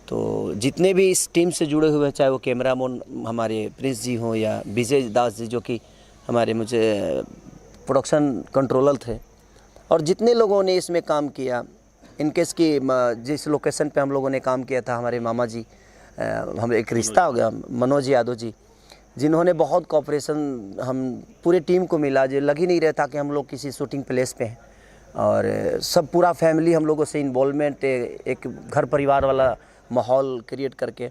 तो जितने भी इस टीम से जुड़े हुए हैं, चाहे वो कैमरामैन हमारे प्रिंस जी हों या विजय दास जी जो कि हमारे मुझे प्रोडक्शन कंट्रोलर थे, और जितने लोगों ने इसमें काम किया, इनकेस की जिस लोकेशन पे हम लोगों ने काम किया था, हमारे मामा जी, हम एक रिश्ता हो गया, मनोज यादव जी, जिन्होंने बहुत कोऑपरेशन हम पूरे टीम को मिला। जो लग ही नहीं रहा था कि हम लोग किसी शूटिंग प्लेस पे हैं, और सब पूरा फैमिली हम लोगों से इन्वॉल्वमेंट, एक घर परिवार वाला माहौल क्रिएट करके,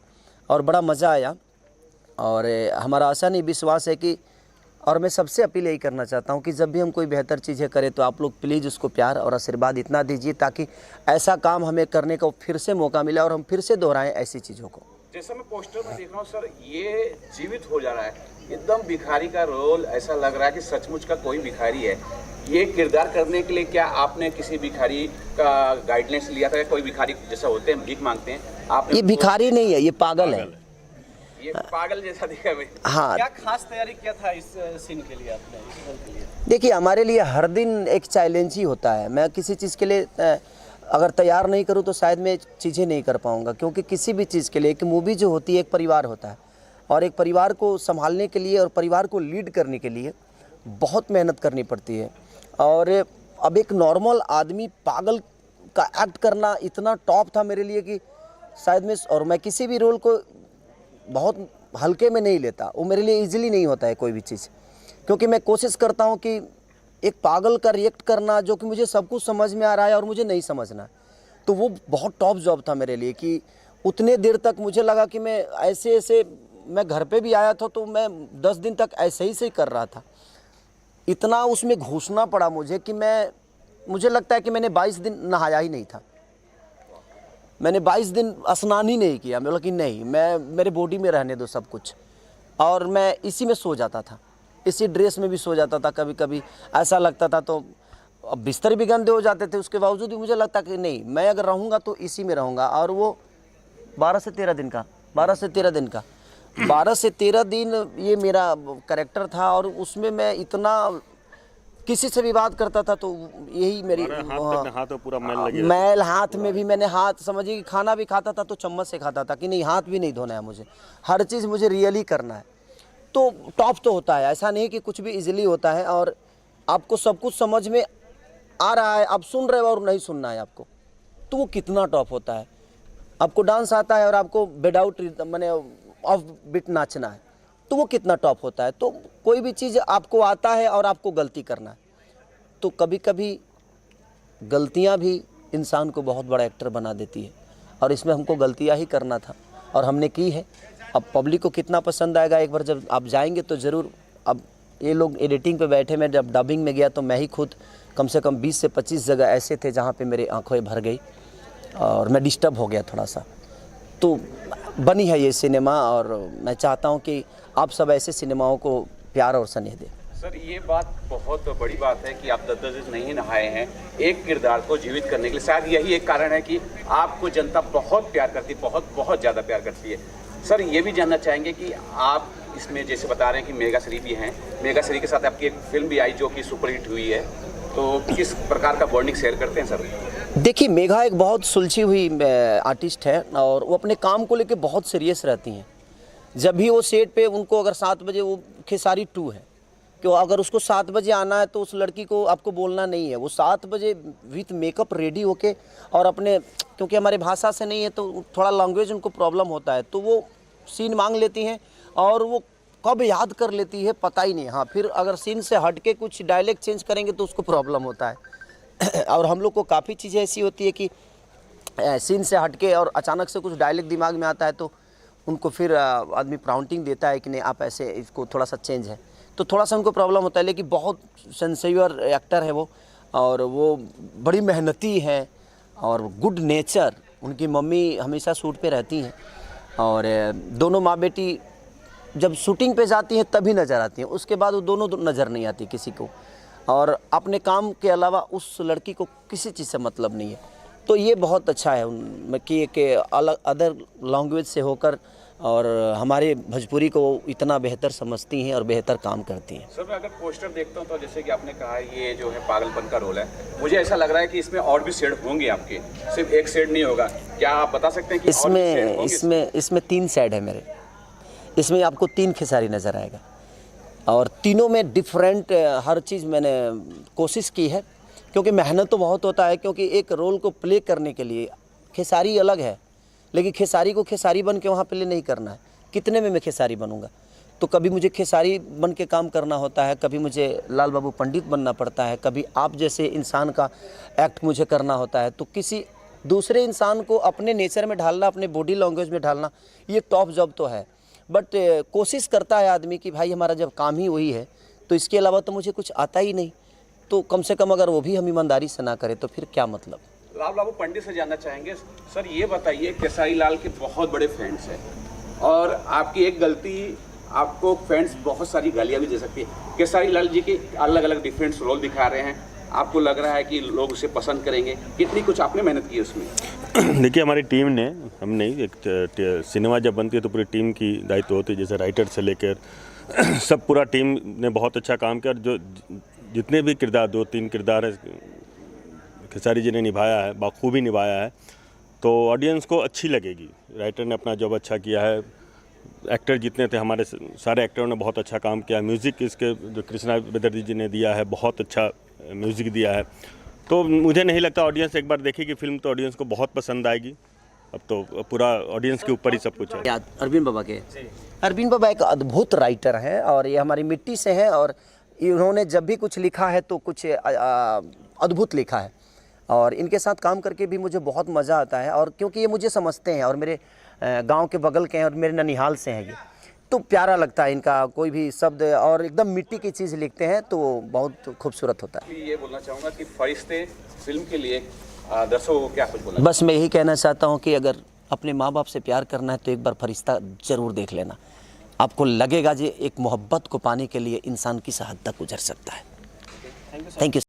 और बड़ा मज़ा आया। और हमारा आशा नहीं विश्वास है कि, और मैं सबसे अपील यही करना चाहता हूं कि जब भी हम कोई बेहतर चीज़ें करें तो आप लोग प्लीज़ उसको प्यार और आशीर्वाद इतना दीजिए ताकि ऐसा काम हमें करने का फिर से मौका मिले और हम फिर से दोहराएं ऐसी चीज़ों को। जैसा मैं पोस्टर में देख रहा हूँ सर, ये जीवित हो जा रहा है, एकदम भिखारी का रोल, ऐसा लग रहा है कि सचमुच का कोई भिखारी है। ये किरदार करने के लिए क्या आपने किसी भिखारी का गाइडलाइंस लिया था? कोई भिखारी जैसा होते हैं, भीख मांगते हैं, आपने? ये भिखारी नहीं है, ये पागल है। ये पागल जैसा दिखा भाई। हाँ, क्या खास तैयारी किया था इस सीन के लिए आपने, इस रोल के लिए? देखिए, हमारे लिए हर दिन एक चैलेंज ही होता है। मैं किसी चीज़ के लिए अगर तैयार नहीं करूं तो शायद मैं चीज़ें नहीं कर पाऊंगा, क्योंकि किसी भी चीज़ के लिए एक मूवी जो होती है, एक परिवार होता है, और एक परिवार को संभालने के लिए और परिवार को लीड करने के लिए बहुत मेहनत करनी पड़ती है। और अब एक नॉर्मल आदमी पागल का एक्ट करना इतना टॉप था मेरे लिए कि शायद मैं किसी भी रोल को बहुत हल्के में नहीं लेता। वो मेरे लिए इजीली नहीं होता है कोई भी चीज़, क्योंकि मैं कोशिश करता हूँ कि एक पागल का रिएक्ट करना जो कि मुझे सब कुछ समझ में आ रहा है और मुझे नहीं समझना, तो वो बहुत टॉप जॉब था मेरे लिए। कि उतने देर तक मुझे लगा कि मैं ऐसे मैं घर पे भी आया था तो मैं 10 दिन तक ऐसे ही कर रहा था। इतना उसमें घुसना पड़ा मुझे कि मुझे लगता है कि मैंने 22 दिन नहाया ही नहीं था। मैंने 22 दिन स्नान ही नहीं किया। मैं बोला कि नहीं, मेरे बॉडी में रहने दो सब कुछ। और मैं इसी में सो जाता था, इसी ड्रेस में भी सो जाता था। कभी कभी ऐसा लगता था, तो अब बिस्तर भी गंदे हो जाते थे, उसके बावजूद भी मुझे लगता कि नहीं, मैं अगर रहूँगा तो इसी में रहूँगा। और वो 12 से 13 दिन का 12 से 13 दिन ये मेरा कैरेक्टर था। और उसमें मैं इतना किसी से भी बात करता था तो यही मेरी हाथ पूरा मैल हाथ में भी, मैंने हाथ समझिए कि खाना भी खाता था तो चम्मच से खाता था कि नहीं, हाथ भी नहीं धोना है मुझे, हर चीज़ मुझे रियली करना है। तो टॉप तो होता है, ऐसा नहीं कि कुछ भी इजीली होता है। और आपको सब कुछ समझ में आ रहा है, आप सुन रहे हो और नहीं सुनना है आपको, तो वो कितना टॉप होता है। आपको डांस आता है और आपको विदाउट मैंने ऑफ बीट नाचना है, तो वो कितना टॉप होता है। तो कोई भी चीज़ आपको आता है और आपको गलती करना है, तो कभी कभी गलतियां भी इंसान को बहुत बड़ा एक्टर बना देती है। और इसमें हमको गलतियां ही करना था और हमने की है। अब पब्लिक को कितना पसंद आएगा, एक बार जब आप जाएंगे तो ज़रूर। अब ये लोग एडिटिंग पे बैठे, मैं जब डबिंग में गया तो मैं ही खुद कम से कम 20 से 25 जगह ऐसे थे जहाँ पे मेरी आंखें भर गई और मैं डिस्टर्ब हो गया थोड़ा सा। तो बनी है ये सिनेमा, और मैं चाहता हूँ कि आप सब ऐसे सिनेमाओं को प्यार और स्नेह दें। सर, ये बात बहुत बड़ी बात है कि आप 10-10 दिन नहीं नहाए हैं एक किरदार को जीवित करने के लिए। शायद यही एक कारण है कि आपको जनता बहुत प्यार करती है, बहुत ज़्यादा प्यार करती है। सर, ये भी जानना चाहेंगे कि आप इसमें जैसे बता रहे हैं कि मेगा श्री भी हैं, मेगा श्री के साथ आपकी एक फिल्म भी आई जो कि सुपरहिट हुई है, तो किस प्रकार का बॉन्डिंग शेयर करते हैं सर? देखिए, मेघा एक बहुत सुलझी हुई आर्टिस्ट है और वो अपने काम को लेके बहुत सीरियस रहती हैं। जब भी वो सेट पे, उनको अगर 7 बजे, वो खेसारी 2 है, कि अगर उसको 7 बजे आना है तो उस लड़की को आपको बोलना नहीं है, वो 7 बजे विथ मेकअप रेडी होके और अपने, क्योंकि हमारे भाषा से नहीं है तो थोड़ा लैंग्वेज उनको प्रॉब्लम होता है, तो वो सीन मांग लेती हैं और वो कब याद कर लेती है पता ही नहीं। हाँ, फिर अगर सीन से हट के कुछ डायलेक्ट चेंज करेंगे तो उसको प्रॉब्लम होता है। और हम लोग को काफ़ी चीज़ें ऐसी होती है कि सीन से हट के और अचानक से कुछ डायलेक्ट दिमाग में आता है तो उनको फिर आदमी प्राउंटिंग देता है कि नहीं, आप ऐसे इसको थोड़ा सा चेंज है, तो थोड़ा सा उनको प्रॉब्लम होता है। लेकिन बहुत सिंसियर एक्टर है वो, और वो बड़ी मेहनती हैं और गुड नेचर। उनकी मम्मी हमेशा शूट पे रहती हैं और दोनों माँ बेटी जब शूटिंग पे जाती हैं तभी नज़र आती हैं, उसके बाद वो दोनों नज़र नहीं आती किसी को। और अपने काम के अलावा उस लड़की को किसी चीज़ से मतलब नहीं है। तो ये बहुत अच्छा है कि अलग अदर लैंग्वेज से होकर और हमारे भोजपुरी को इतना बेहतर समझती हैं और बेहतर काम करती हैं। सर मैं अगर पोस्टर देखता हूँ तो जैसे कि आपने कहा ये जो है पागलपन का रोल है, मुझे ऐसा लग रहा है कि इसमें और भी शेड होंगे आपके, सिर्फ एक शेड नहीं होगा। क्या आप बता सकते हैं कि और भी शेड होंगे? इसमें 3 शेड है मेरे। इसमें आपको 3 खेसारी नज़र आएगा और तीनों में डिफरेंट हर चीज़ मैंने कोशिश की है, क्योंकि मेहनत तो बहुत होता है। क्योंकि एक रोल को प्ले करने के लिए खेसारी अलग है, लेकिन खेसारी को खेसारी बन के वहाँ प्ले नहीं करना है। कितने में मैं खेसारी बनूंगा? तो कभी मुझे खेसारी बन के काम करना होता है, कभी मुझे लाल बाबू पंडित बनना पड़ता है, कभी आप जैसे इंसान का एक्ट मुझे करना होता है। तो किसी दूसरे इंसान को अपने नेचर में ढालना, अपने बॉडी लैंग्वेज में ढालना, ये टॉप जॉब तो है। बट कोशिश करता है आदमी कि भाई हमारा जब काम ही वही है तो इसके अलावा तो मुझे कुछ आता ही नहीं, तो कम से कम अगर वो भी हम ईमानदारी से ना करें तो फिर क्या मतलब। लाल बाबू पंडित से जानना चाहेंगे, सर ये बताइए, खेसारी लाल के बहुत बड़े फैंस हैं और आपकी एक गलती आपको फैंस बहुत सारी गालियाँ भी दे सकती है। खेसारी लाल जी के अलग अलग डिफरेंट रोल दिखा रहे हैं, आपको लग रहा है कि लोग उसे पसंद करेंगे? कितनी कुछ आपने मेहनत की उसमें? देखिए हमारी टीम ने, हम नहीं, एक सिनेमा जब बनती है तो पूरी टीम की दायित्व होती है, जैसे राइटर से लेकर सब पूरा टीम ने बहुत अच्छा काम किया। और जो जितने भी किरदार, 2-3 किरदार है खेसारी जी ने निभाया है, बखूबी निभाया है, तो ऑडियंस को अच्छी लगेगी। राइटर ने अपना जॉब अच्छा किया है, एक्टर जितने थे हमारे सारे एक्टरों ने बहुत अच्छा काम किया। म्यूज़िक इसके जो कृष्णा बेदर्जी जी ने दिया है, बहुत अच्छा म्यूज़िक दिया है। तो मुझे नहीं लगता ऑडियंस एक बार देखेगी फिल्म तो ऑडियंस को बहुत पसंद आएगी। अब तो पूरा ऑडियंस के ऊपर ही सब कुछ है। याद अरविंद बाबा के, अरविंद बाबा एक अद्भुत राइटर हैं और ये हमारी मिट्टी से हैं और इन्होंने जब भी कुछ लिखा है तो कुछ अद्भुत लिखा है और इनके साथ काम करके भी मुझे बहुत मज़ा आता है। और क्योंकि ये मुझे समझते हैं और मेरे गांव के बगल के हैं और मेरे ननिहाल से हैं ये, तो प्यारा लगता है इनका कोई भी शब्द और एकदम मिट्टी की चीज़ लिखते हैं तो बहुत खूबसूरत होता है। ये बोलना चाहूँगा कि फरिश्ते फिल्म के लिए दर्शकों को क्या कुछ बोलना? बस मैं यही कहना चाहता हूँ कि अगर अपने माँ बाप से प्यार करना है तो एक बार फरिश्ता ज़रूर देख लेना। आपको लगेगा जी एक मोहब्बत को पाने के लिए इंसान किस हद तक गुजर सकता है। Thank you.